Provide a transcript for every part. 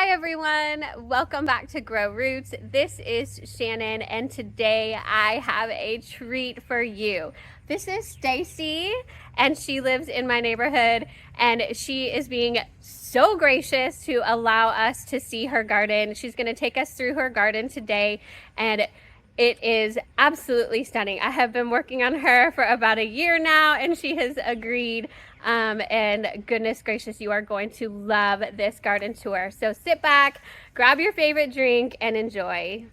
Hi everyone, welcome back to Grow Roots. This is Shannon and today I have a treat for you. This is Stacie and she lives in my neighborhood and she is being so gracious to allow us to see her garden. She's going to take us through her garden today and it is absolutely stunning. I have been working on her for about a year now and she has agreed. And goodness gracious, you are going to love this garden tour. So sit back, grab your favorite drink and enjoy.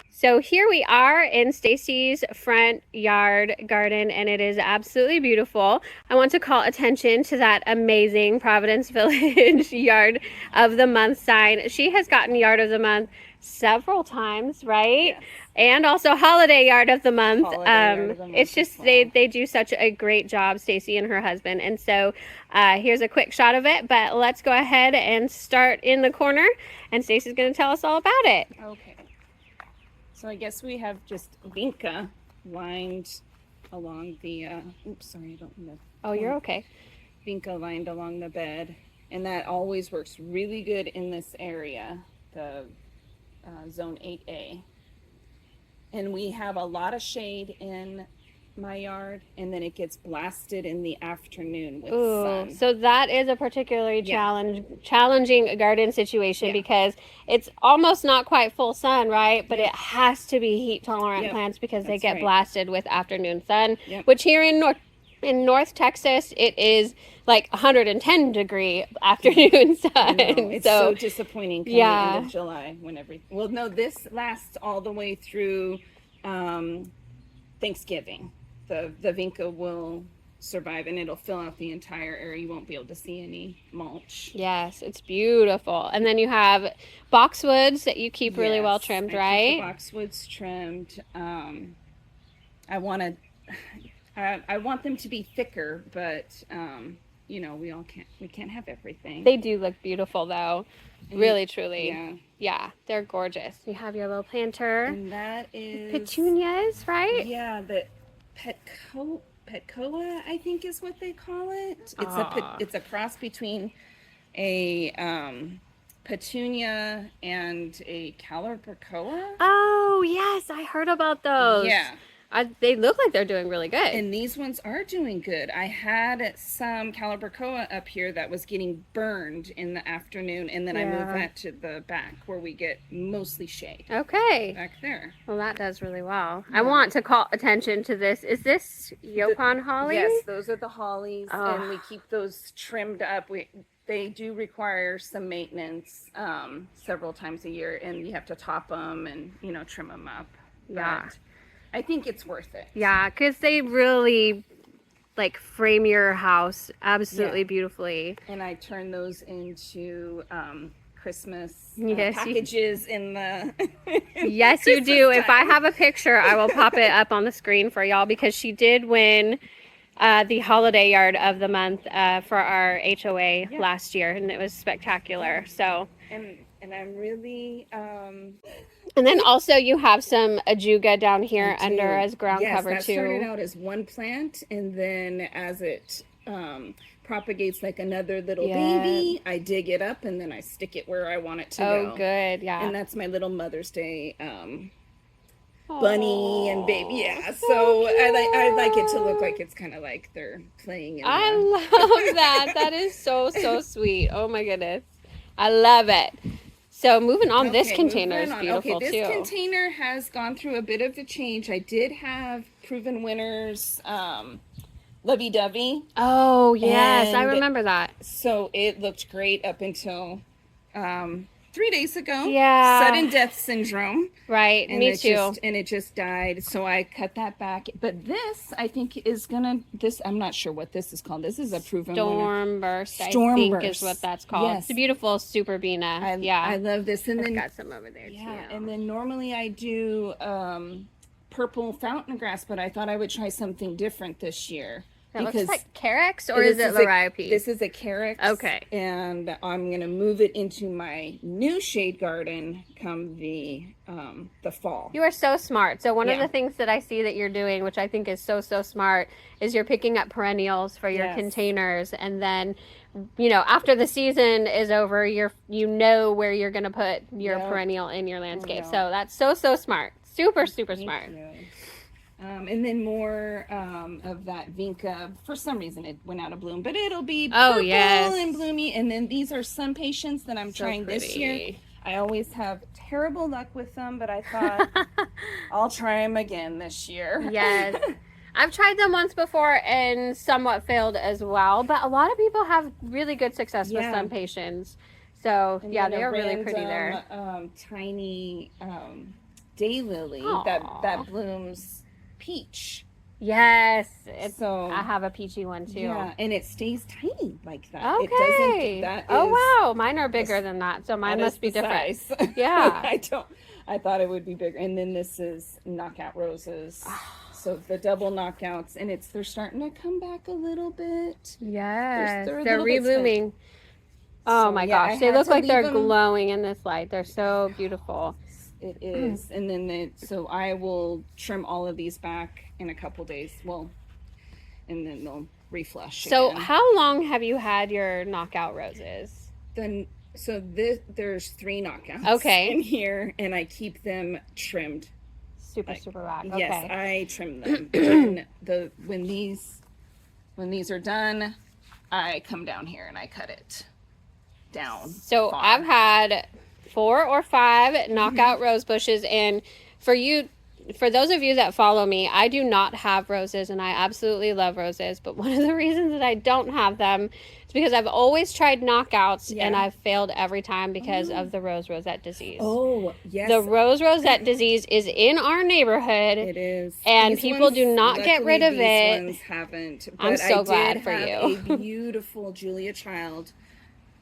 So here we are in Stacie's front yard garden and it is absolutely beautiful. I want to call attention to that amazing Providence Village Yard of the Month sign. She has gotten Yard of the Month several times, right? Yes. And also Holiday Yard of the Month. Yard of the Month It's just well. they do such a great job, Stacie and her husband. And so here's a quick shot of it, but let's go ahead and start in the corner and Stacie's going to tell us all about it. Okay. So I guess we have just vinca lined along the, oops, sorry, I don't know. Oh, you're okay. Vinca lined along the bed. And that always works really good in this area, the zone 8A. And we have a lot of shade in my yard, and then it gets blasted in the afternoon with sun. So that is a particularly challenging garden situation because it's almost not quite full sun, right? But it has to be heat tolerant plants because they get blasted with afternoon sun, which here in North Texas, it is like 110 degree afternoon sun. It's so disappointing coming end of July when well, no, this lasts all the way through Thanksgiving. The vinca will survive and it'll fill out the entire area. You won't be able to see any mulch. Yes, it's beautiful. And then you have boxwoods that you keep really well trimmed, right? Keep the boxwoods trimmed. I want them to be thicker, but you know, we can't have everything. They do look beautiful though. Really, truly. Yeah, they're gorgeous. You have your little planter. And that is petunias, right? Yeah, the Petcoa, I think is what they call it. It's a cross between a petunia and a calibrachoa. Oh yes, I heard about those. Yeah. They look like they're doing really good. And these ones are doing good. I had some calibrachoa up here that was getting burned in the afternoon, and then I moved that to the back where we get mostly shade. Okay. Back there. Well, that does really well. I want to call attention to this. Is this Yopon holly? Yes, those are the hollies, and we keep those trimmed up. They do require some maintenance several times a year, and you have to top them and, you know, trim them up. Yeah. But I think it's worth it. Yeah, because they really like frame your house absolutely beautifully. And I turn those into Christmas yes, packages in the yes, you do. If I have a picture, I will pop it up on the screen for y'all because she did win the Holiday Yard of the Month for our HOA last year, and it was spectacular. So and I'm really and then also you have some ajuga down here under as ground cover that too. Started out as one plant, and then as it propagates like another little baby, I dig it up and then I stick it where I want it to go. Oh, good, yeah. And that's my little Mother's Day bunny and baby. Yeah, so I like it to look like it's kind of like they're playing. I love that. That is so sweet. Oh my goodness, I love it. So moving on, this container is beautiful too. This container has gone through a bit of a change. I did have Proven Winners lovey-dovey. Oh yes, I remember that. So it looked great up until 3 days ago. Yeah. Sudden death syndrome. Right, and me too. And it just died. So I cut that back. But this, I think, is gonna, I'm not sure what this is called. This is a Proven Stormburst, I think is what that's called. Yes. It's a beautiful Super Bina. I love this. And then got some over there too. And then normally I do purple fountain grass, but I thought I would try something different this year. That looks like Carex, or is it Liriope? This is a Carex. Okay. And I'm going to move it into my new shade garden come the fall. You are so smart. So one of the things that I see that you're doing, which I think is so smart, is you're picking up perennials for your containers, and then after the season is over, you know where you're going to put your Yep. perennial in your landscape. Yeah. So that's so smart. Super Thank smart. you. And then more of that vinca. For some reason, it went out of bloom, but it'll be purple and bloomy. And then these are some patients that I'm trying this year. I always have terrible luck with them, but I thought I'll try them again this year. Yes. I've tried them once before and somewhat failed as well, but a lot of people have really good success with some patients. So, and they are really pretty there. Tiny daylily that blooms peach. Yes. So I have a peachy one too. Yeah, and it stays tiny like that. Okay. It doesn't. Wow, mine are bigger than that, so mine must be different. Yeah. I thought it would be bigger. And then this is knockout roses. So the double knockouts, and they're starting to come back a little bit. Yes, they're reblooming. Oh my gosh, they look like they're glowing in this light. They're so beautiful. It is. And then so I will trim all of these back in a couple days. Well, and then they'll reflush. So how long have you had your knockout roses? There's 3 knockouts in here, and I keep them trimmed. Super back. Okay. Yes, I trim them. And when these are done, I come down here and I cut it down. So far. I've had 4 or 5 knockout rose bushes, and for those of you that follow me, I do not have roses, and I absolutely love roses, but one of the reasons that I don't have them is because I've always tried knockouts, and I've failed every time because of the rosette disease. Oh, yes. The rosette disease is in our neighborhood. It is. And people do not get rid of it. These ones haven't. But I'm so glad for you. A beautiful Julia Child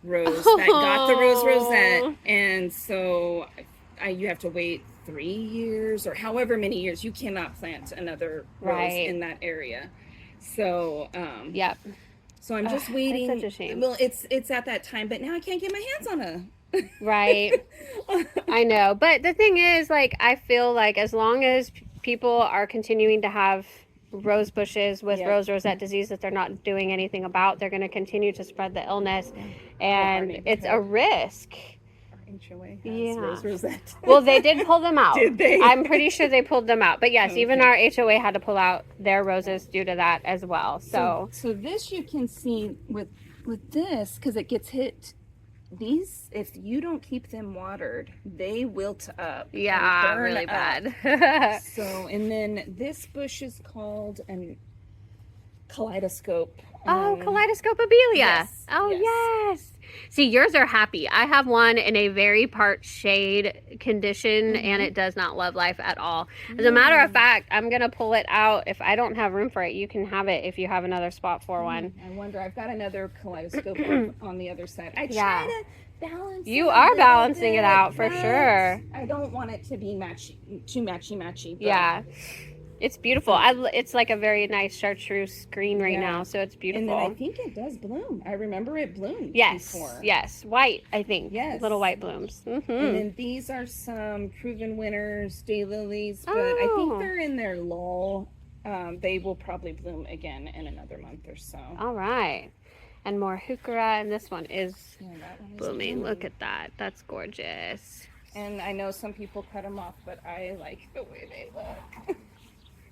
rose that got the rosette, and so you have to wait 3 years or however many years. You cannot plant another rose in that area. So yep. So I'm just waiting. It's such a shame. Well, it's at that time, but now I can't get my hands on a right. I know, but the thing is, like, I feel like as long as people are continuing to have rose bushes with rosette disease that they're not doing anything about, they're going to continue to spread the illness, and it's a risk. HOA has rosette. Well, they did pull them out. Did they? I'm pretty sure they pulled them out. But yes, even our HOA had to pull out their roses due to that as well. So this you can see with this, because it gets hit. These, if you don't keep them watered, they wilt up. Yeah, really bad. And then this bush is called a kaleidoscope. Oh, kaleidoscope abelia. Yes. Oh, yes. See, yours are happy. I have one in a very part shade condition, and it does not love life at all. As a matter of fact, I'm going to pull it out. If I don't have room for it, you can have it if you have another spot for one. I wonder, I've got another kaleidoscope on the other side. I try to balance You are balancing it out for sure. I don't want it to be too matchy. Yeah. It's beautiful. It's like a very nice chartreuse green right now, so it's beautiful. And then I think it does bloom. I remember it bloomed before. Yes, white, I think. Yes. Little white blooms. Mm-hmm. And then these are some proven winners, daylilies, but I think they're in their lull. They will probably bloom again in another month or so. All right. And more heuchera, and this one is blooming. Look at that. That's gorgeous. And I know some people cut them off, but I like the way they look.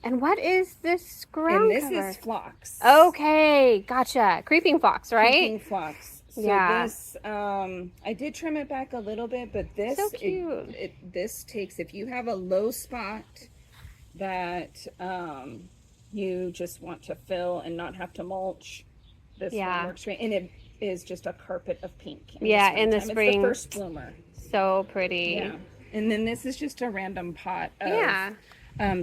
And what is this ground cover? And this is phlox. Okay, gotcha. Creeping phlox, right? Creeping phlox. So this, I did trim it back a little bit, but this, so cute. This takes, if you have a low spot that you just want to fill and not have to mulch, this one works great. And it is just a carpet of pink. In the spring. It's the first bloomer. So pretty. Yeah. And then this is just a random pot of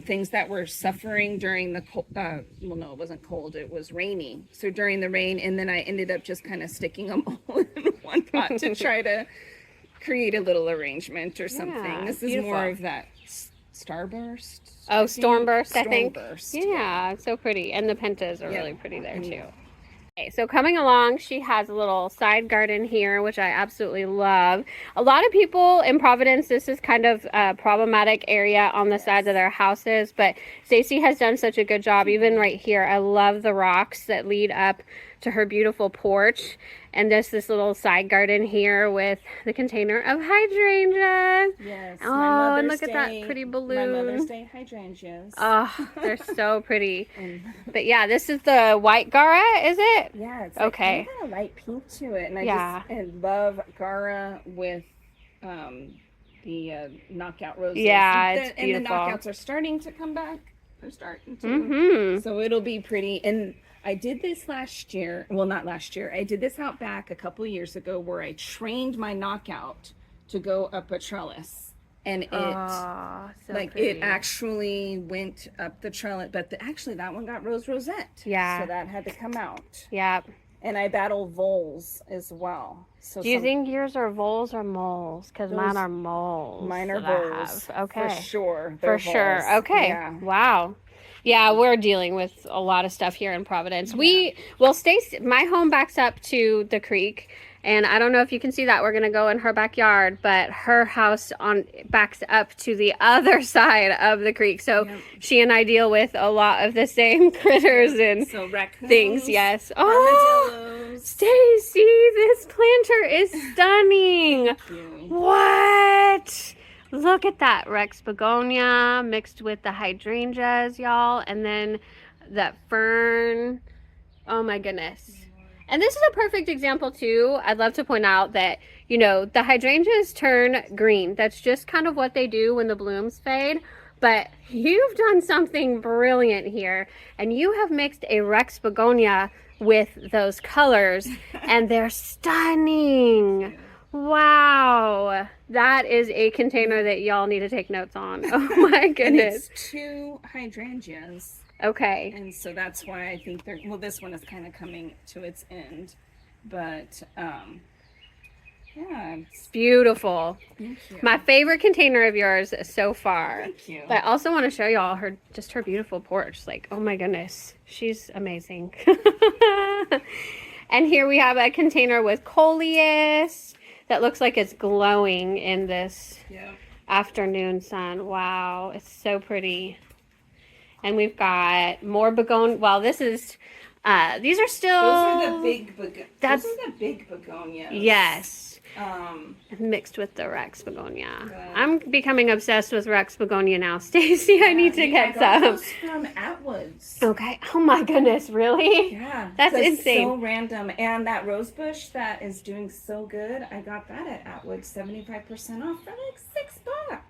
things that were suffering during the cold. Well, no, it wasn't cold. It was rainy. So during the rain, and then I ended up just kind of sticking them all in one pot to try to create a little arrangement or something. This is more of that starburst. Oh, stormburst, I think. Stormburst. Yeah, so pretty. And the pentas are really pretty there too. Okay, so coming along, she has a little side garden here, which I absolutely love. A lot of people in Providence, this is kind of a problematic area on the sides of their houses, but Stacie has done such a good job, even right here. I love the rocks that lead up to her beautiful porch. And there's this little side garden here with the container of hydrangeas. Yes. Oh, and look at that pretty balloon. My Mother's Day hydrangeas. Oh, they're so pretty. And But yeah, this is the white Gara, is it? yeah, it's okay. Like kind of a light pink to it, and I love Gara with the knockout roses. Yeah, it's beautiful. And the knockouts are starting to come back. They're starting to. So it'll be pretty. And I did this last year. Well, not last year. I did this out back a couple of years ago where I trained my knockout to go up a trellis. And it it actually went up the trellis, but actually that one got rose rosette. Yeah. So that had to come out. Yep. And I battle voles as well. So do you think yours are voles or moles? Because mine are moles. Mine are voles. Okay. For sure. For sure. Okay. Yeah. Wow. Yeah, we're dealing with a lot of stuff here in Providence. Yeah. Stacie, my home backs up to the creek. And I don't know if you can see that. We're going to go in her backyard, but her house backs up to the other side of the creek. So she and I deal with a lot of the same critters and things. Yes. Oh, Stacie, this planter is stunning. What? Look at that Rex begonia mixed with the hydrangeas, y'all. And then that fern. Oh my goodness. And this is a perfect example too. I'd love to point out that, you know, the hydrangeas turn green. That's just kind of what they do when the blooms fade. But you've done something brilliant here. And you have mixed a Rex begonia with those colors. And they're stunning. Wow. That is a container that y'all need to take notes on. Oh my goodness. And it's 2 hydrangeas. Okay. And so that's why I think this one is kind of coming to its end. But, yeah. It's beautiful. Thank you. My favorite container of yours so far. Thank you. But I also want to show y'all her beautiful porch. Like, oh my goodness. She's amazing. And here we have a container with coleus that looks like it's glowing in this afternoon sun. Wow. It's so pretty. And we've got more begonia. Well, this is, these are still. Those are the big begonias. Yes. Mixed with the Rex begonia. I'm becoming obsessed with Rex begonia now. Stacie, I need to get some. Those from Atwood's. Okay. Oh my goodness, really? Yeah. That's insane. So random. And that rose bush that is doing so good, I got that at Atwood's 75% off for like $6.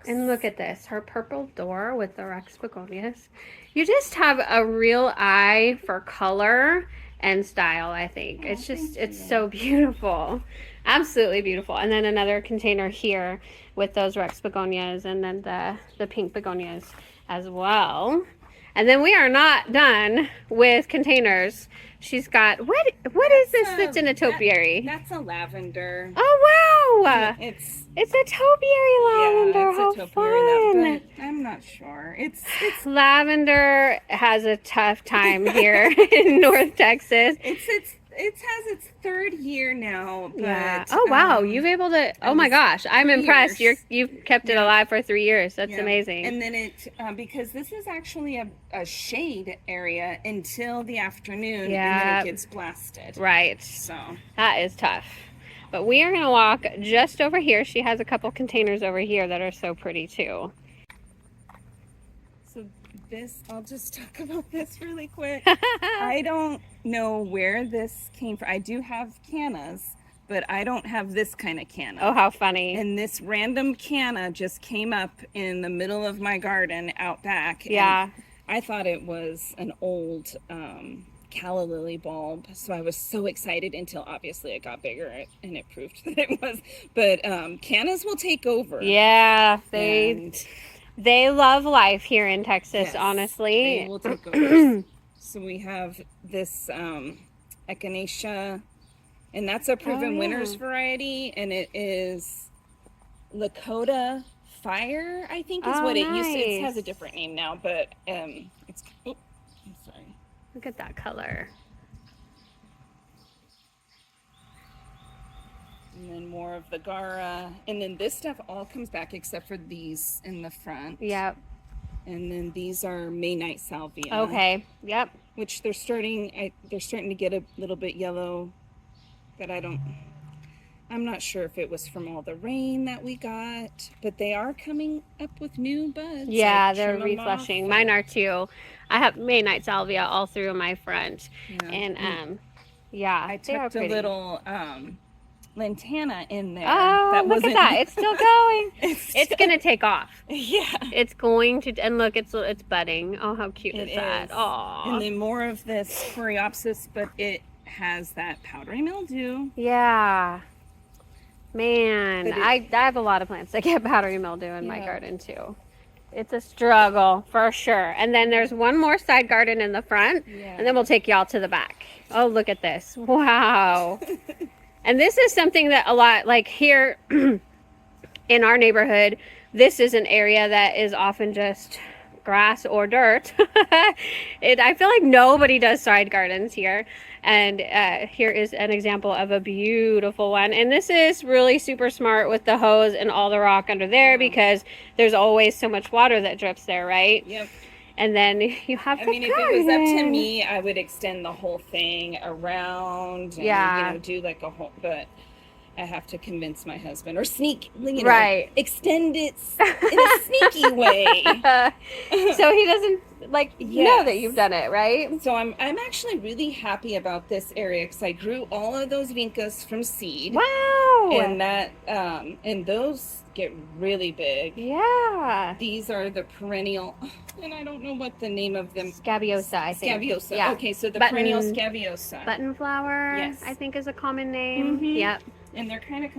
And look at this, her purple door with the Rex begonias. You just have a real eye for color and style, I think. Oh, it's so beautiful. Absolutely beautiful. And then another container here with those Rex begonias and then the pink begonias as well. And then we are not done with containers. She's got, what is this that's in a topiary? That's a lavender. Oh, wow. It's a topiary lavender. Yeah, it's a topiary but I'm not sure. It's lavender has a tough time here in North Texas. It has its 3rd year now. But, yeah. Oh wow, you've able to. Oh my gosh, I'm impressed. You've kept it alive for 3 years. That's amazing. And then because this is actually a shade area until the afternoon, and then it gets blasted. Right. So that is tough. But we are gonna walk just over here. She has a couple containers over here that are so pretty too. So I'll just talk about this really quick. I don't know where this came from. I do have cannas, but I don't have this kind of canna. Oh, how funny. And this random canna just came up in the middle of my garden out back. Yeah. And I thought it was an old calla lily bulb. So I was so excited until obviously it got bigger and it proved that it was. But cannas will take over. Yeah, they love life here in Texas, honestly. They will take over. So we have this echinacea, and that's a proven winners variety, and it is Lakota Fire, I think is what it used to. It has a different name now, but it's. Oh, I'm sorry. Look at that color. And then more of the Gara, and then this stuff all comes back except for these in the front. Yep. And then these are May Night Salvia. Okay. Yep. Which they're starting to get a little bit yellow but I'm not sure if it was from all the rain that we got, but they are coming up with new buds. Yeah, I they're trim 'em off. reflushing. Mine are too. I have May-night salvia all through my front. Yeah. And yeah, I they are tucked a pretty. little lantana in there. Oh, look at that. It's still going. It's going to take off. Yeah. It's going to, and look, it's budding. Oh, how cute It is that? is. Oh. And then more of this coreopsis, but it has that powdery mildew. Yeah. Man, I have a lot of plants that get powdery mildew in my Yeah. garden too. It's a struggle for sure. And then there's one more side garden in the front, Yeah. and then we'll take y'all to the back. Oh, look at this. Wow. And this is something that a lot, like here in our neighborhood, this is an area that is often just grass or dirt. I feel like nobody does side gardens here. And here is an example of a beautiful one. And this is really super smart with the hose and all the rock under there because there's always so much water that drips there, right? Yep. And then you have I mean, if it was up to me, I would extend the whole thing around and, Yeah. you know, do like a whole, but I have to convince my husband or sneak, you know, Right. extend it in a sneaky way. So he doesn't know Yes. that you've done it, right? So I'm actually really happy about this area because I grew all of those vincas from seed. Wow. And that and those get really big. Yeah. These are the perennial, and I don't know what the name of them. Scabiosa, I think. Scabiosa. Yeah. Okay, so the Button- perennial scabiosa. Button flower, Yes. I think is a common name. Mhm. Yep. And they're kind of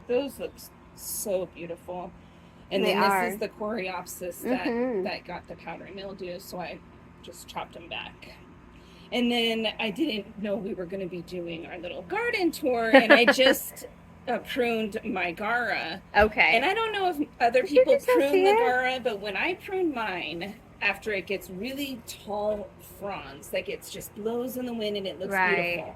those look so beautiful. And They then are. this is the coreopsis that got the powdery mildew, so I just chopped them back. And then I didn't know we were going to be doing our little garden tour, and I just pruned my Gara. Okay. And I don't know if other Did you people just go prune see the it? Gara, but when I prune mine, after it gets really tall fronds, like it just blows in the wind and it looks Right. beautiful.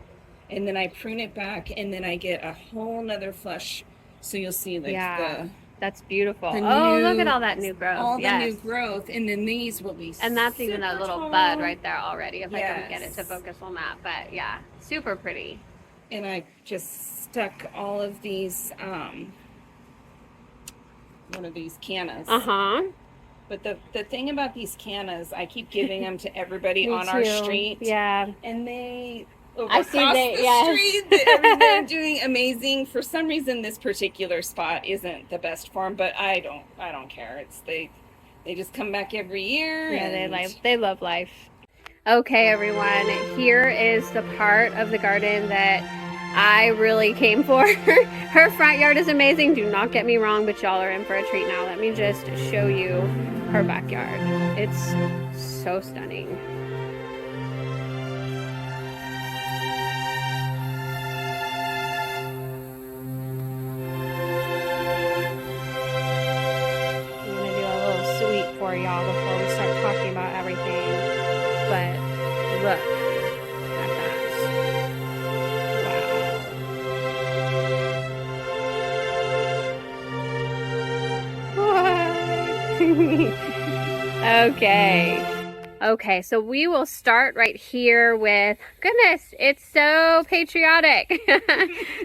And then I prune it back, and then I get a whole nother flush. So you'll see like Yeah. That's beautiful. the Oh, look new- at all that new growth. all Yes. the new growth, and then these will be And that's even a super little tall. bud right there already, if I can get it to Yes. focus on that. But yeah, super pretty. And I just stuck all of these one of these cannas. Uh-huh. But the thing about these cannas, I keep giving them to everybody Me on our too. street. Yeah. And they I see across they- the yes. street, they're doing amazing. For some reason, this particular spot isn't the best for them, but I don't care. It's they just come back every year. Yeah, and they love life. Okay, everyone, here is the part of the garden that I really came for. Her front yard is amazing, do not get me wrong, but y'all are in for a treat now. Let me just show you her backyard. It's so stunning. I'm gonna do a little sweep for y'all before we start talking about everything. But look at that. Wow. Okay. Okay, so we will start right here with, goodness, it's so patriotic.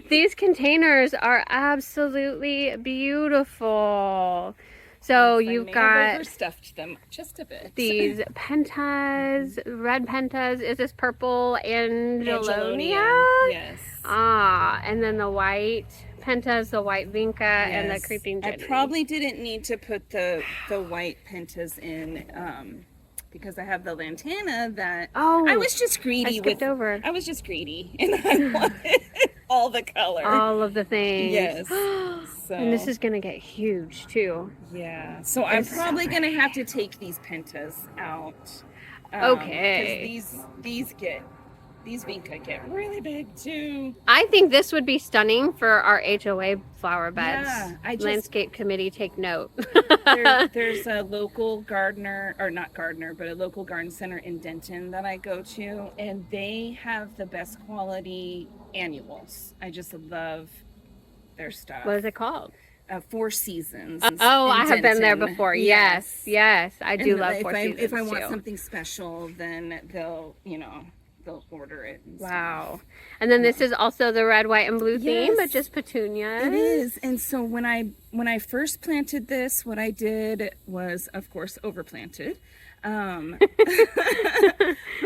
These containers are absolutely beautiful. So yes, you've I got overstuffed them just a bit. these pentas, red pentas. Is this purple Angelonia? Yes. Ah, and then the white pentas, the white vinca, and the Yes. creeping I Jenny. probably didn't need to put the white pentas in because I have the lantana that Oh, I was just I greedy skipped with. over I was just greedy and I wanted all the color. all of the things. Yes. So And this is gonna get huge too. yeah. So I'm It's so probably gonna have to take these pentas out. Okay. 'Cause these vinca get really big too. I think this would be stunning for our HOA flower beds. Yeah, I just- Landscape committee, take note. There's a local gardener, or not gardener, but a local garden center in Denton that I go to, and they have the best quality annuals. I just love their stuff. What is it called? Four Seasons. Oh, in I have been there Denton. before. Yes, yes, I do And love if Four Seasons if I want too. something special, then they'll they'll order it. Wow. And then this is also the red, white, and blue theme, but Yes, just petunias. it is. And so when I first planted this, what I did was, of course, overplanted. But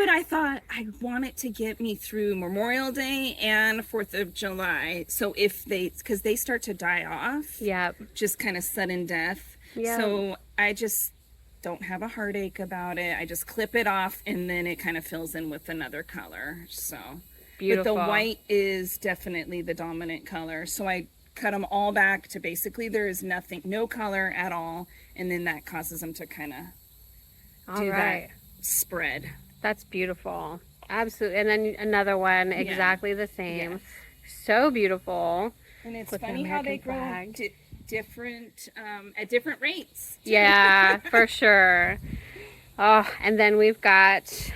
I thought I want it to get me through Memorial Day and 4th of July. So because they start to die off. Yep. Just kind of sudden death. Yep. So I just don't have a heartache about it. I just clip it off and then it kind of fills in with another color. So beautiful. But the white is definitely the dominant color. So I cut them all back to basically there is no color at all. And then that causes them to kind of that spread. That's beautiful. Absolutely. And then another one exactly the same. Yes. So beautiful. And it's funny how they grow different at different rates. Yeah, for sure. Oh, and then we've got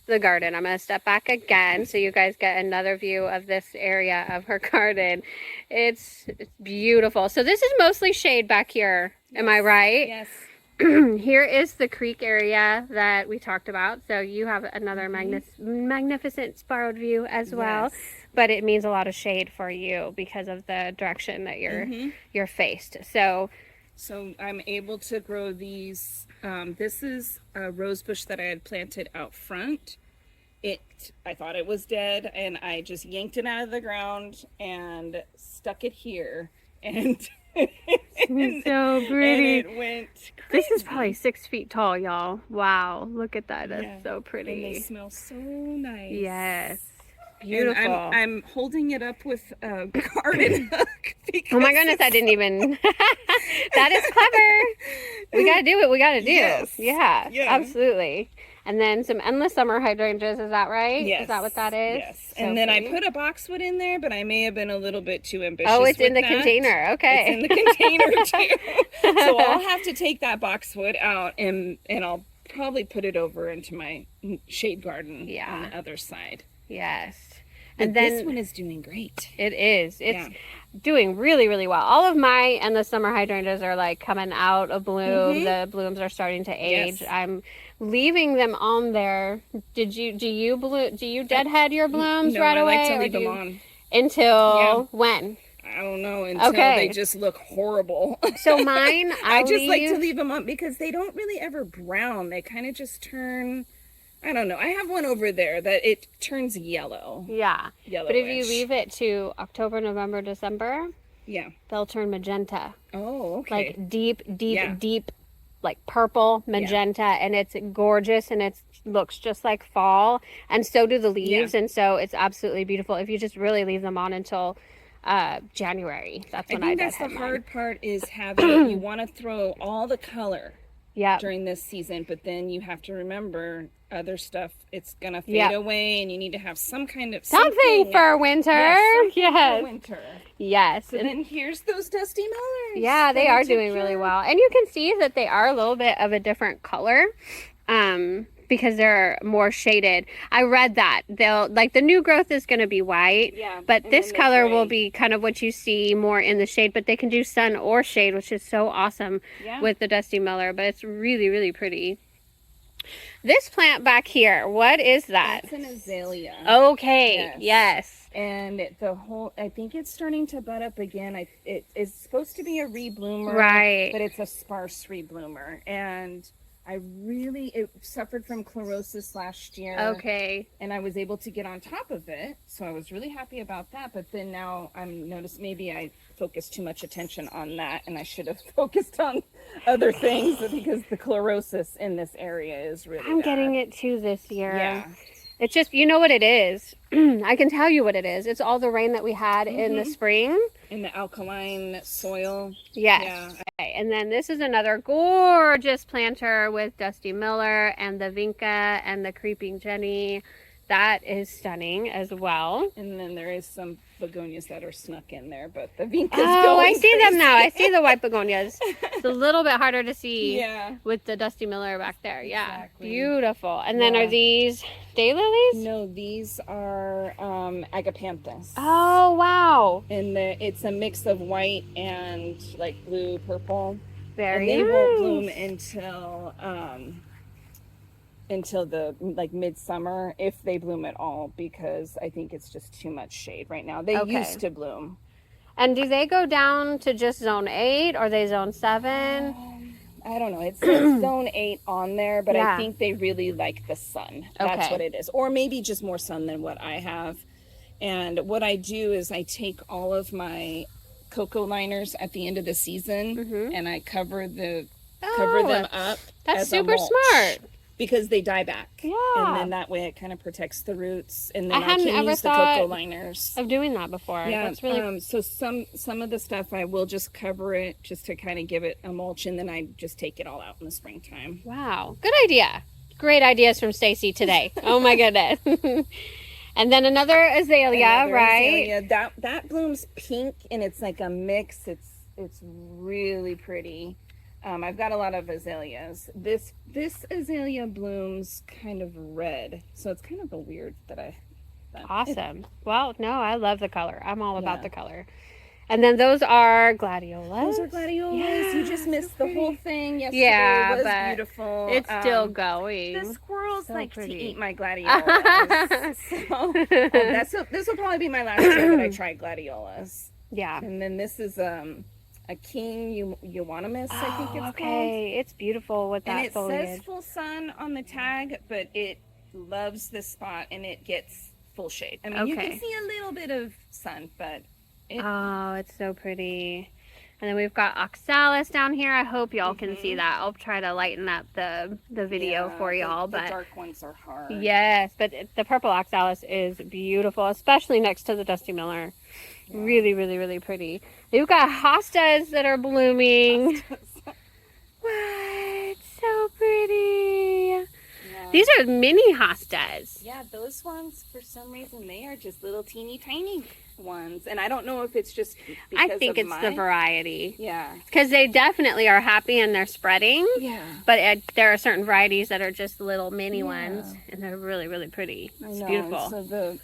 the garden. I'm going to step back again so you guys get another view of this area of her garden. It's beautiful. So this is mostly shade back here. Yes. Am I right? Yes. Here is the creek area that we talked about. So you have another magnificent borrowed view as well. But it means a lot of shade for you because of the direction that you're faced. So I'm able to grow these. This is a rose bush that I had planted out front. I thought it was dead, and I just yanked it out of the ground and stuck it here. And it's so pretty. And it went crazy. This is probably 6 feet tall, y'all. Wow, look at that. That's so pretty. And they smell so nice. Yes. Beautiful. And I'm holding it up with a garden hook. Oh my goodness, I didn't even. That is clever. We got to do what we got to do. Yes. Yeah, absolutely. And then some endless summer hydrangeas, is that right? Yes. Is that what that is? Yes. So and then pretty. I put a boxwood in there, but I may have been a little bit too ambitious. Oh, it's with in the that. container. Okay. It's in the container too. So I'll have to take that boxwood out and I'll probably put it over into my shade garden on the other side. Yes. And then this one is doing great. It is. It's doing really, really well. All of my endless summer hydrangeas are like coming out of bloom. The blooms are starting to age. Yes. I'm leaving them on there. Do you deadhead your blooms right away? I like to leave them on. Until when? I don't know, until they just look horrible. So mine, I just like to leave them on because they don't really ever brown. They kind of just turn, I don't know. I have one over there that it turns yellow. Yeah. Yellowish. But if you leave it to October, November, December, they'll turn magenta. Oh, okay. Like deep, like purple magenta, and it's gorgeous, and it looks just like fall, and so do the leaves, and so it's absolutely beautiful if you just really leave them on until January. That's when I think that's the hard part is having you want to throw all the color during this season, but then you have to remember other stuff, it's gonna fade away, and you need to have some kind of something for winter. For winter. Yes. And then here's those dusty millers. Yeah, they are doing really well, and you can see that they are a little bit of a different color. Because they're more shaded. I read that they'll like the new growth is going to be white, but this color will be kind of what you see more in the shade, but they can do sun or shade, which is so awesome with the Dusty Miller, but it's really, really pretty. This plant back here, what is that? It's an azalea. Okay, yes. And I think it's starting to bud up again. It's supposed to be a rebloomer, right? But it's a sparse rebloomer, and it suffered from chlorosis last year. Okay. And I was able to get on top of it. So I was really happy about that. But then now I'm noticed maybe I focused too much attention on that, and I should have focused on other things because the chlorosis in this area is really bad. Getting it too this year. Yeah. It's just, you know what it is. I can tell you what it is. It's all the rain that we had in the spring. In the alkaline soil. Yes. Yeah. Okay. And then this is another gorgeous planter with Dusty Miller and the Vinca and the Creeping Jenny. That is stunning as well. And then there is some begonias that are snuck in there, but the Vinca's I see them now. I see the white begonias. It's a little bit harder to see with the Dusty Miller back there. Yeah, exactly. Beautiful. And then are these daylilies? No, these are agapanthus. Oh, wow. And it's a mix of white and like blue, purple. Very and they nice. won't bloom until until the like midsummer, if they bloom at all, because I think it's just too much shade right now. They Okay. used to bloom. And do they go down to just zone 8 or they zone 7? I don't know. It says zone 8 on there, but Yeah. I think they really like the sun. That's Okay. what it is. Or maybe just more sun than what I have. And what I do is I take all of my cocoa liners at the end of the season and I cover them up. That's as a super mulch, smart. because they die back. Yeah. And then that way it kind of protects the roots. And then I hadn't can ever use the thought cocoa liners. Of doing that before. Yeah, That's really so some of the stuff I will just cover it just to kind of give it a mulch, and then I just take it all out in the springtime. wow. Good idea. Great ideas from Stacie today. Oh my goodness. And then another azalea, Another right? azalea. That blooms pink, and it's like a mix. It's really pretty. I've got a lot of azaleas. This azalea blooms kind of red, so it's kind of a weird that I. Awesome. Well, no, I love the color. I'm all about Yeah. the color. And then those are gladiolas. Those are gladiolas. Yeah, You just missed the whole thing yesterday. Yeah, it was but beautiful. It's still going. The squirrels So like pretty. to eat my gladiolas. So this will probably be my last year that I try gladiolas. Yeah. And then this is a king euonymus, I think it's called. Okay. It's beautiful with that And it foliage. says full sun on the tag, but it loves this spot and it gets full shade. I mean, you Okay. can see a little bit of sun, but Oh, it's so pretty. And then we've got oxalis down here. I hope y'all can see that. I'll try to lighten up the video for y'all. The But dark ones are hard. yes, but the purple oxalis is beautiful, especially next to the Dusty Miller. Yeah. Really, really, really pretty. You've got hostas that are blooming. What? So pretty. Yeah. These are mini hostas. Yeah, those ones, for some reason, they are just little teeny tiny ones. And I don't know if it's just because I think of it's the variety. Yeah. Because they definitely are happy and they're spreading. Yeah. But there are certain varieties that are just little mini Yeah. ones. And they're really, really pretty. I It's know. beautiful. So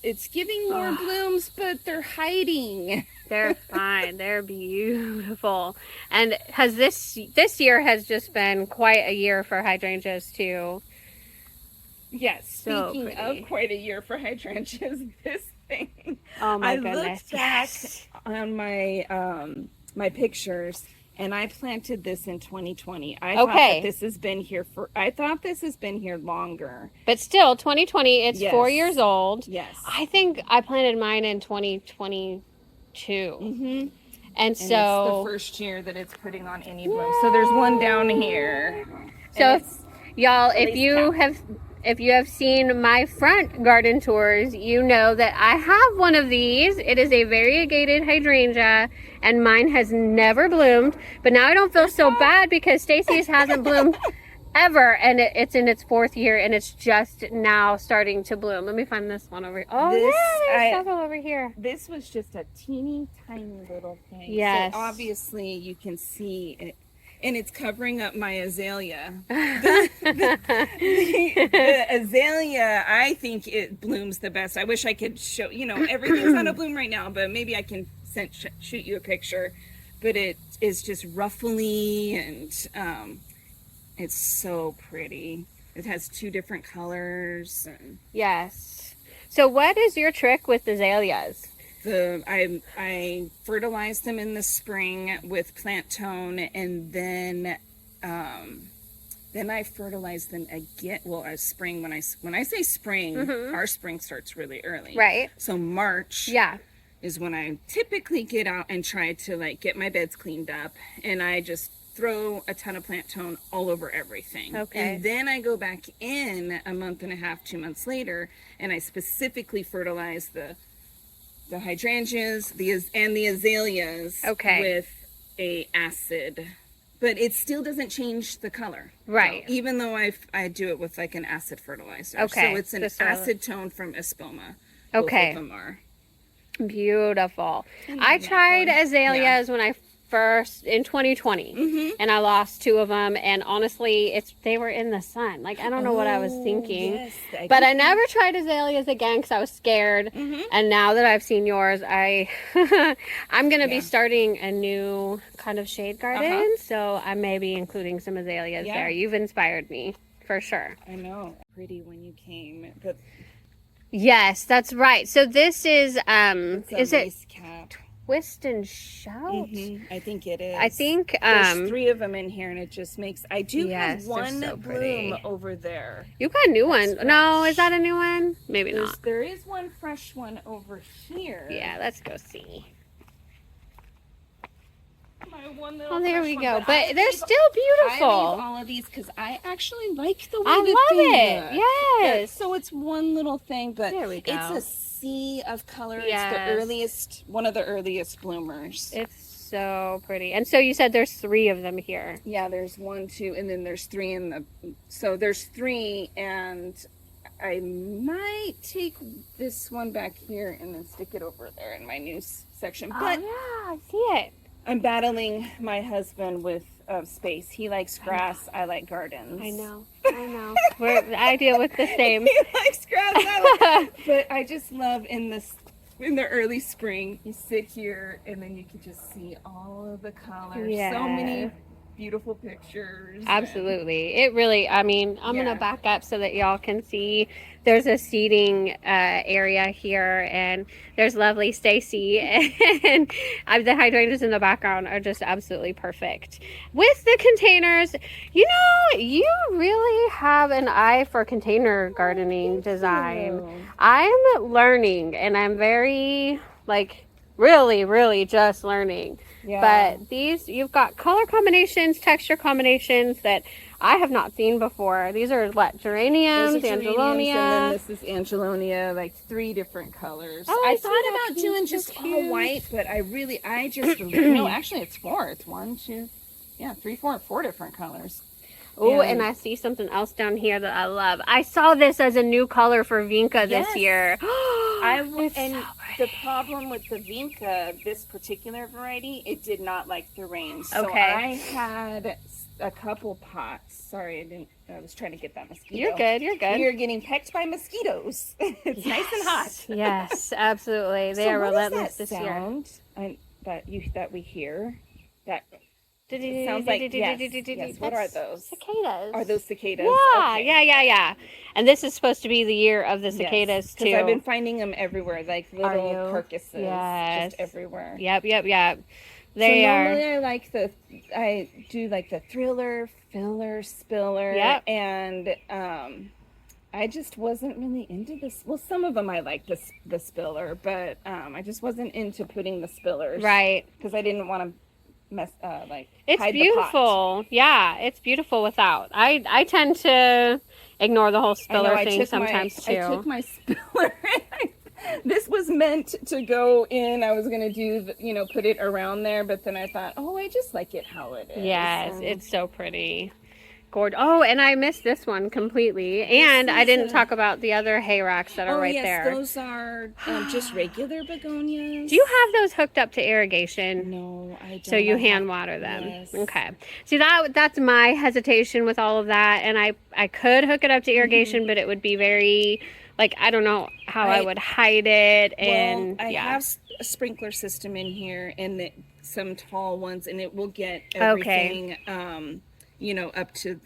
it's giving more blooms, but they're hiding. They're fine. They're beautiful. And this year has just been quite a year for hydrangeas too. Yes. So Speaking pretty. of quite a year for hydrangeas, this thing. Oh my I goodness. looked back Yes. on my my pictures, and I planted this in 2020. I Okay. thought that this has been here I thought this has been here longer. But still, 2020, it's Yes. 4 years old. Yes. I think I planted mine in 2022. Mm-hmm. And It's the so, first year that it's putting on any bloom. So there's one down here. so And y'all, at if least you half. have seen my front garden tours, you know that I have one of these. It is a variegated hydrangea, and mine has never bloomed. But now I don't feel so bad because Stacie's hasn't bloomed ever, and it's in its 4th year, and it's just now starting to bloom. Let me find this one over here. Oh, This- yeah, there's several over here. This was just a teeny tiny little thing. Yes. So obviously you can see it. And it's covering up my azalea. The azalea, I think it blooms the best. I wish I could show, everything's out of bloom right now, but maybe I can shoot you a picture. But it is just ruffly, and it's so pretty. It has 2 different colors. And Yes. So what is your trick with azaleas? I fertilize them in the spring with plant tone, and then I fertilize them again. Well, as spring, when I say spring, our spring starts really early. Right. So March Yeah. is when I typically get out and try to get my beds cleaned up, and I just throw a ton of plant tone all over everything. Okay. And then I go back in a month and a half, 2 months later, and I specifically fertilize the hydrangeas, and the azaleas with a acid, but it still doesn't change the color. Right. Even though I do it with an acid fertilizer. Okay. So it's an acid tone from Espoma. Okay. Both of them are. Beautiful. I tried azaleas when I first in 2020, and I lost 2 of them. And honestly, they were in the sun. I don't know what I was thinking. Yes, But I never tried azaleas again because I was scared. And now that I've seen yours, I'm gonna be starting a new kind of shade garden. So I may be including some azaleas there. You've inspired me. for sure. I know. Pretty when you came. But Yes, that's right. So this is it's a lace cap. Twist and Shout? I think it is. I think there's 3 of them in here, and it just makes. I do have one so bloom over there. You got a new one. Fresh. No, is that a new one? Maybe not. There is one fresh one over here. Yeah, let's go see. My one little there we one, go. But they're still beautiful. I leave all of these because I actually like the way I love it. look. Yes. So it's one little thing, but There we go. it's a sea of color. Yes. It's one of the earliest bloomers. It's so pretty. And so you said there's 3 of them here. Yeah, there's 1, 2, and then there's 3 in the. So there's 3, and I might take this one back here and then stick it over there in my new section. But yeah, I see it. I'm battling my husband with space. He likes grass. I like gardens. I know. I deal with the same. He likes grass. But I just love in the early spring, you sit here and then you can just see all of the colors. Yeah. So many beautiful pictures. Absolutely. It really, I mean, I'm going to back up so that y'all can see. There's a seating area here, and there's lovely Stacie, and the hydrangeas in the background are just absolutely perfect. With the containers, you really have an eye for container gardening design. I'm learning, and I'm very, really just learning. Yeah. But these, you've got color combinations, texture combinations that I have not seen before. These are what? Geraniums, Angelonia. And then this is Angelonia, 3 different colors. Oh, I thought about doing just all white, but I just, no, actually it's 4. It's 1, 2, 3, 4 different colors. Oh, and I see something else down here that I love. I saw this as a new color for Vinca this year. The problem with the Vinca, this particular variety, it did not like the rain. So I had a couple pots. Sorry, I was trying to get that mosquito. You're good. You're getting pecked by mosquitoes. It's nice and hot. Yes, absolutely. They are relentless this year. That we hear? That it sounds like yes. What are those? Cicadas. Are those cicadas? Yeah, okay. yeah. And this is supposed to be the year of the cicadas too. Because I've been finding them everywhere, little carcasses, just everywhere. Yep. Normally I do the thriller, filler, spiller, and I just wasn't really into this. Well, some of them I like the spiller, but I just wasn't into putting the spillers, right? Because I didn't want to it's hide beautiful. Yeah, it's beautiful without. I tend to ignore the whole spiller thing sometimes too. I took my spiller. This was meant to go in. I was gonna do put it around there, but then I thought, I just like it how it is. Yes, it's so pretty. Gorgeous. Oh, and I missed this one completely. And I didn't talk about the other hay racks that are there. Those are just regular begonias. Do you have those hooked up to irrigation? No, I don't. So you hand water them? Yes. Okay. See, that's my hesitation with all of that. And I could hook it up to irrigation, but it would be very, I don't know how I would hide it. And I have a sprinkler system in here and some tall ones, and it will get everything up to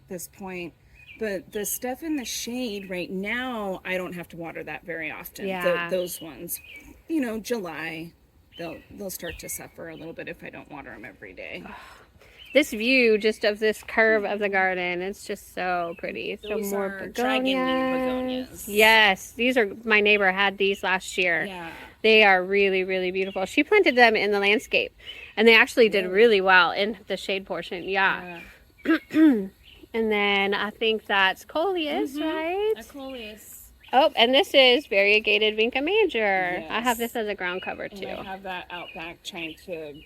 this point. But the stuff in the shade right now, I don't have to water that very often. Those ones, July, they'll start to suffer a little bit if I don't water them every day. This view just of this curve of the garden, it's just so pretty. Those so more are begonias. Yes, my neighbor had these last year. Yeah. They are really, really beautiful. She planted them in the landscape, and they actually did really well in the shade portion. Yeah. And then I think that's Coleus, right? A Coleus. Oh, and this is variegated Vinca major. Yes. I have this as a ground cover too. And I have that out back trying to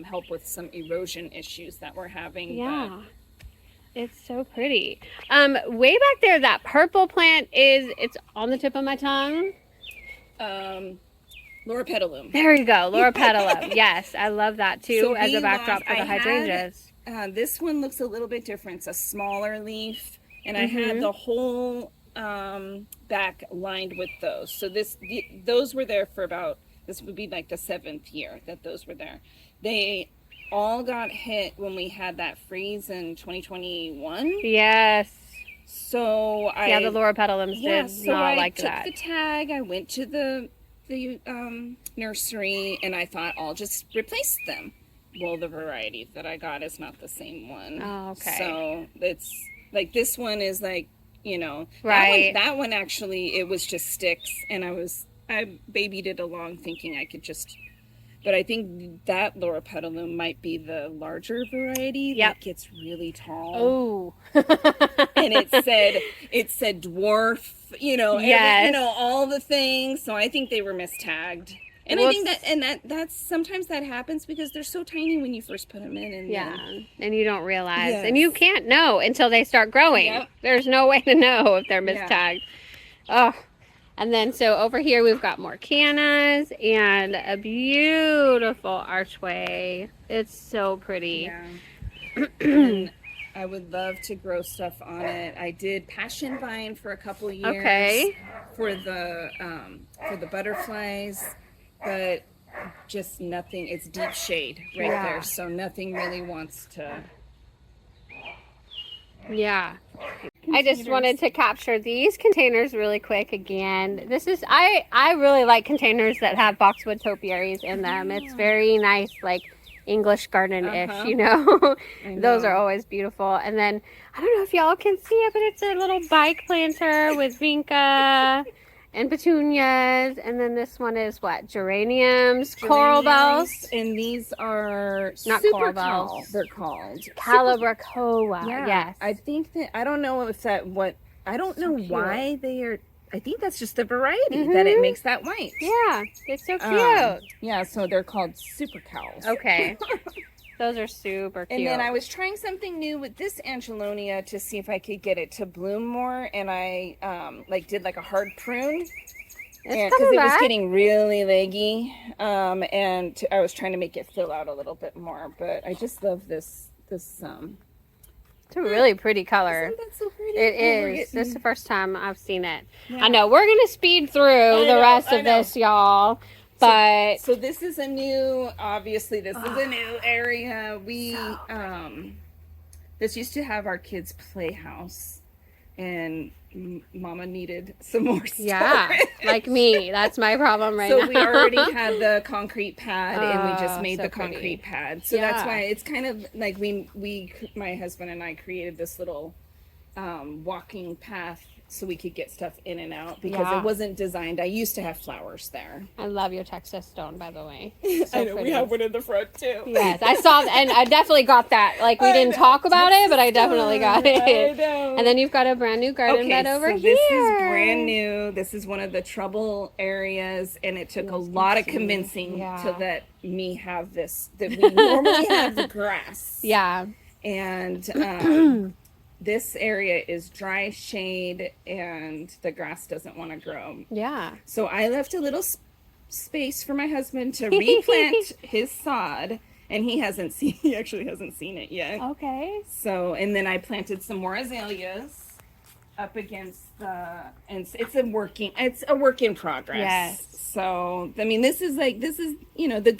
help with some erosion issues that we're having. Yeah. It's so pretty. Way back there, that purple plant it's on the tip of my tongue. Loropetalum. There you go, Loropetalum. Yes, I love that too as a backdrop for the hydrangeas. This one looks a little bit different. It's a smaller leaf, and I had the whole back lined with those. So those were there for this would be the 7th year that those were there. They all got hit when we had that freeze in 2021. Yes. So Yeah, the loropetalums did not like took that. the tag. I went to the nursery, and I thought I'll just replace them. Well, the variety that I got is not the same one. Oh, okay. So it's like this one is like, Right. That one actually, it was just sticks, and I babied it along thinking I could just. But I think that loropetalum might be the larger variety that gets really tall. Oh. And it said dwarf, Yes. all the things. So I think they were mistagged. And I think that's sometimes that happens because they're so tiny when you first put them in. And and you don't realize. Yes. And you can't know until they start growing. Yep. There's no way to know if they're mistagged. Oh. And then so over here we've got more cannas and a beautiful archway. It's so pretty. Yeah. And I would love to grow stuff on it. I did passion vine for a couple years. Okay. For the butterflies, but just nothing. It's deep shade right there, so nothing really wants to. Yeah. I just wanted to capture these containers really quick again. This is, I really like containers that have boxwood topiaries in them. It's very nice, like English garden-ish, Those are always beautiful. And then, I don't know if y'all can see it, but it's a little bike planter with vinca and petunias. And then this one is what? Geraniums, coral bells. And these are not super coral bells. Tall, they're called. Calabracoa. Yeah. Yes. I think that, I don't know if that, I don't know why they are, I think that's just the variety that it makes that white. Yeah. It's so cute. Yeah, so they're called super cows. Okay. Those are super cute. And then I was trying something new with this Angelonia to see if I could get it to bloom more, and I did like a hard prune because it was getting really leggy, and I was trying to make it fill out a little bit more. But I just love this. It's a really pretty color. Isn't that so pretty? It is. This is the first time I've seen it. Yeah. I know. We're gonna speed through the rest of this, y'all. But so this is a new, obviously this is a new area. We this used to have our kids' playhouse, and Mama needed some more storage. Yeah, like me. That's my problem now. So we already had the concrete pad, and we just made the concrete pad. So that's why it's kind of like we my husband and I created this little walking path so we could get stuff in and out because it wasn't designed. I used to have flowers there. I love your Texas stone, by the way. So I know, we have one in the front too. Yes, I saw, and I definitely got that. Like, we didn't talk about it, but I definitely got it. I know. And then you've got a brand new garden bed over here. This is brand new. This is one of the trouble areas, and it took a lot of convincing to let me have this. That we normally have the grass. Yeah. And this area is dry shade, and the grass doesn't want to grow. Yeah. So I left a little space for my husband to replant his sod, and he actually hasn't seen it yet. Okay. So, and then I planted some more azaleas up against and it's a work in progress. Yes. So, I mean, this is the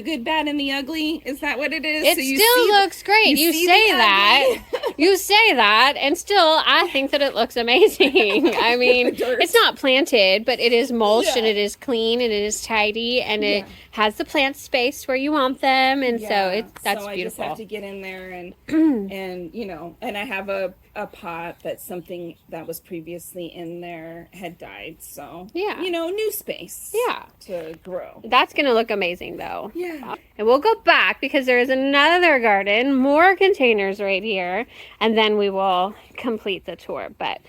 good, bad, and the ugly. Is that what it is? It still looks great. You say that. You say that, and still, I think that it looks amazing. I mean, it's not planted, but it is mulched, and it is clean, and it is tidy, and it has the plant space where you want them, and so that's beautiful. I just have to get in there and and I have a pot that's something that was previously in there had died, so new space to grow. That's gonna look amazing though. Yeah. And we'll go back because there is another garden, more containers right here, and then we will complete the tour. But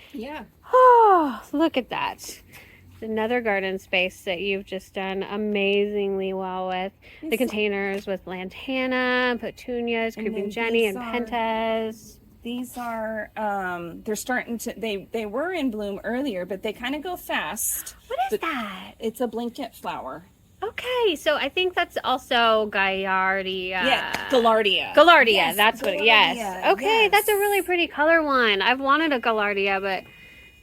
look at that. Another garden space that you've just done amazingly well with. The containers with lantana, petunias, creeping Jenny, and pentas. These are, they're starting to, they were in bloom earlier, but they kind of go fast. What is that? It's a blanket flower. Okay, so I think that's also Gaillardia. Yeah, Gaillardia. Gaillardia, yes, that's what, yes. Okay, that's a really pretty color one. I've wanted a Gaillardia, but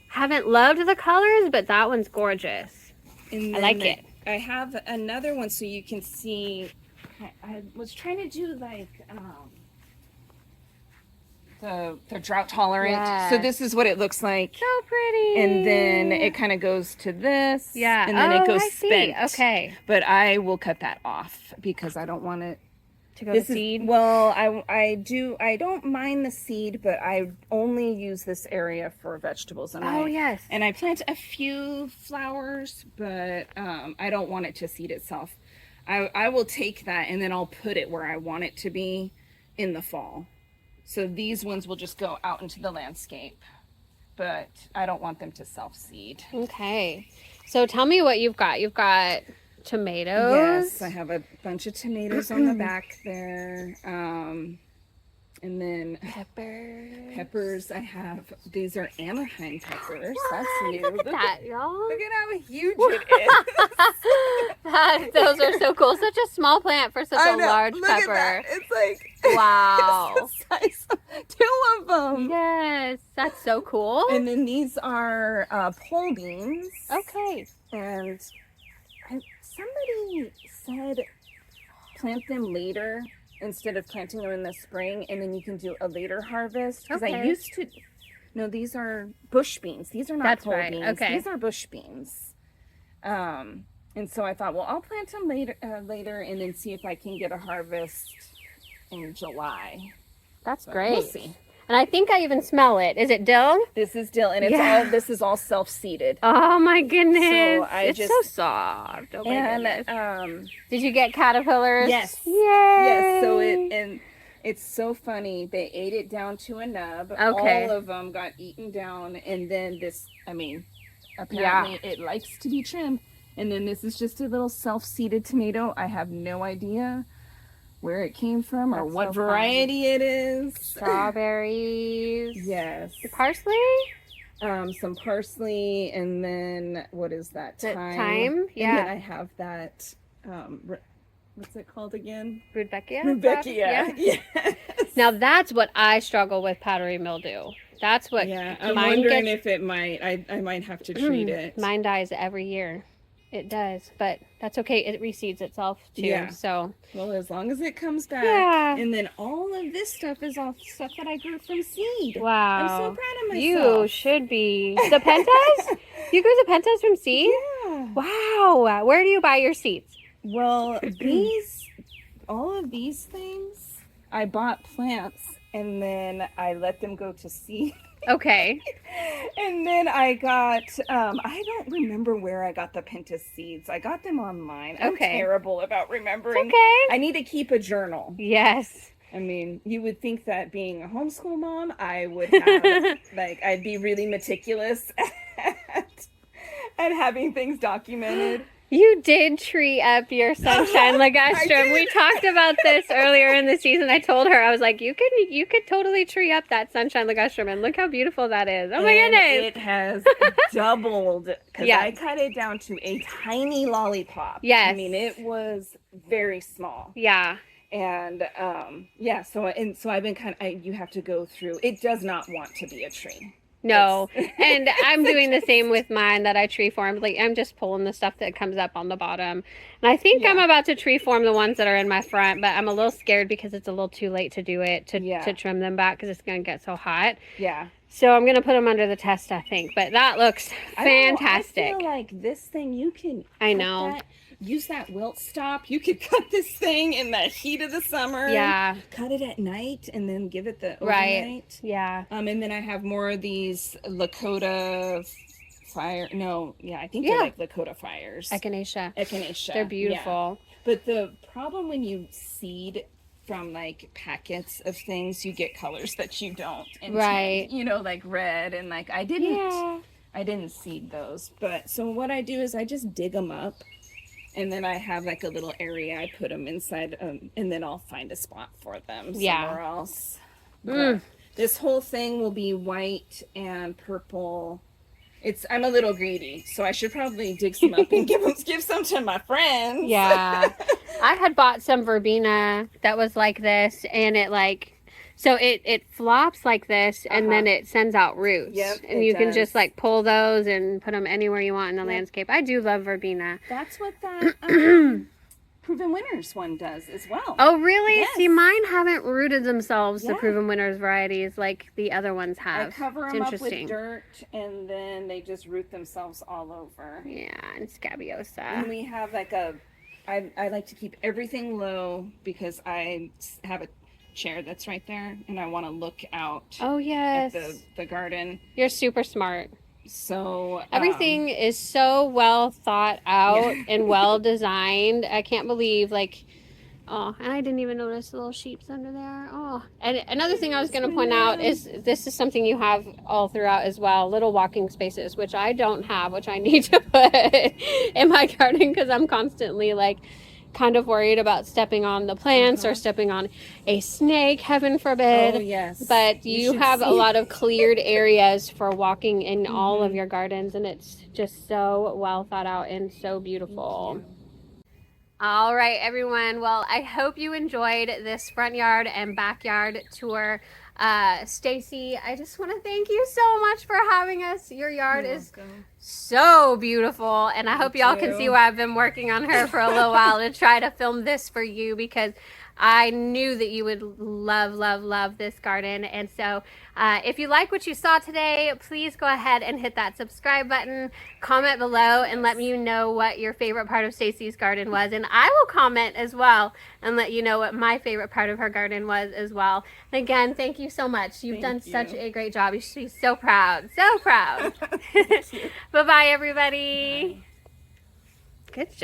haven't loved the colors, but that one's gorgeous. I like it. I have another one so you can see. I was trying to do like they're drought tolerant. Yes. So this is what it looks like. So pretty. And then it kind of goes to this. Yeah. And then it goes I see. spent. Okay. But I will cut that off because I don't want it To go to seed. Well, I don't mind the seed, but I only use this area for vegetables. And yes. And I plant a few flowers, but I don't want it to seed itself. I will take that and then I'll put it where I want it to be in the fall. So these ones will just go out into the landscape, but I don't want them to self-seed. Okay. So tell me what you've got. You've got tomatoes. Yes, I have a bunch of tomatoes on the back there. And then peppers. I have, these are Anaheim peppers. That's new. Look at that, y'all. Look at how huge it is. Those are so cool. Such a small plant for such a large Look pepper. At that. It's like, wow. It's the size of 2 of them. Yes, that's so cool. And then these are pole beans. Okay. And somebody said plant them later instead of planting them in the spring, and then you can do a later harvest. Because I used to, no, these are bush beans. These are not pole beans. Okay. These are bush beans. And so I thought, well, I'll plant them later, and then see if I can get a harvest in July. That's But great. We'll see. And I think I even smell it. Is it dill? This is dill, and this is all self-seeded. Oh my goodness. So it's so soft. Oh my goodness. Did you get caterpillars? Yes. Yay. Yes. So it's so funny. They ate it down to a nub. Okay. All of them got eaten down, and then apparently it likes to be trimmed. And then this is just a little self-seeded tomato. I have no idea where it came from or what variety it is. Strawberries. Yes. Parsley? Some parsley, and then what is that? Thyme? Yeah. And then I have that, what's it called again? Rudbeckia? Rudbeckia. Yeah. Yes. Now that's what I struggle with, powdery mildew. That's what I'm wondering if it might, I might have to treat it. Mine dies every year. It does, but that's okay. It reseeds itself too. Yeah. So, well, as long as it comes back. Yeah. And then all of this stuff is all stuff that I grew from seed. wow. I'm so proud of myself. You should be. The pentas? You grew the pentas from seed? Yeah. Wow. Where do you buy your seeds? Well, all of these things, I bought plants and then I let them go to seed. Okay. And then I got, I don't remember where I got the Pinta seeds. I got them online. I'm terrible about remembering. Okay. I need to keep a journal. Yes. I mean, you would think that being a homeschool mom, I would have, I'd be really meticulous at having things documented. You did tree up your sunshine ligustrum. We talked about this earlier in the season. I told her, I was like, you could totally tree up that sunshine ligustrum, and look how beautiful that is. Oh my goodness. It has doubled because I cut it down to a tiny lollipop. Yes. I mean, it was very small. Yeah. And so I've been you have to go through. It does not want to be a tree. No, and I'm doing the same with mine that I tree formed. Like, I'm just pulling the stuff that comes up on the bottom. And I think I'm about to tree form the ones that are in my front, but I'm a little scared because it's a little too late to do it, to trim them back because it's going to get so hot. Yeah. So I'm going to put them under the test, I think. But that looks fantastic. I feel like this thing, you can use that wilt stop. You could cut this thing in the heat of the summer. Yeah. Cut it at night and then give it the overnight. Right. Yeah. And then I have more of these Lakota fire. No, yeah, I think they're like Lakota fires. Echinacea. They're beautiful. Yeah. But the problem when you seed from packets of things, you get colors that you don't intend. Right. Like red and I didn't seed those. But so what I do is I just dig them up. And then I have a little area I put them inside, and then I'll find a spot for them somewhere else. This whole thing will be white and purple. I'm a little greedy, so I should probably dig some up and give some to my friends. Yeah. I had bought some verbena that was like this, and it flops like this, and then it sends out roots. Yep, and you can just pull those and put them anywhere you want in the landscape. I do love verbena. That's what that Proven Winners one does as well. Oh, really? Yes. See, mine haven't rooted themselves, the Yeah. Proven Winners varieties, like the other ones I have. cover It's them up interesting. with dirt, and then they just root themselves all over. Yeah, and Scabiosa. And we have like I like to keep everything low because I have a chair that's right there, and I want to look out Oh, yes. at the garden. You're super smart. So Everything is so well thought out Yeah. and well designed. I can't believe, like, oh, and I didn't even notice the little sheeps under there. Oh, and another thing I was going to point out is this is something you have all throughout as well, little walking spaces, which I don't have, which I need to put in my garden because I'm constantly, like, kind of worried about stepping on the plants or stepping on a snake, heaven forbid. Oh, yes. But you should have a see. lot of cleared areas for walking in all of your gardens, and it's just so well thought out and so beautiful. All right, everyone. Well, I hope you enjoyed this front yard and backyard tour. Stacie, I just want to thank you so much for having us. Your yard You're is welcome. so beautiful, and I hope y'all can too. see why I've been working on her for a little while to try to film this for you, because I knew that you would love this garden. And so if you like what you saw today, please go ahead and hit that subscribe button, comment below, and let me know what your favorite part of Stacie's garden was, and I will comment as well and let you know what my favorite part of her garden was as well. And again, thank you so much. You've done such a great job. You should be so proud. Bye-bye, everybody. Bye. Good job.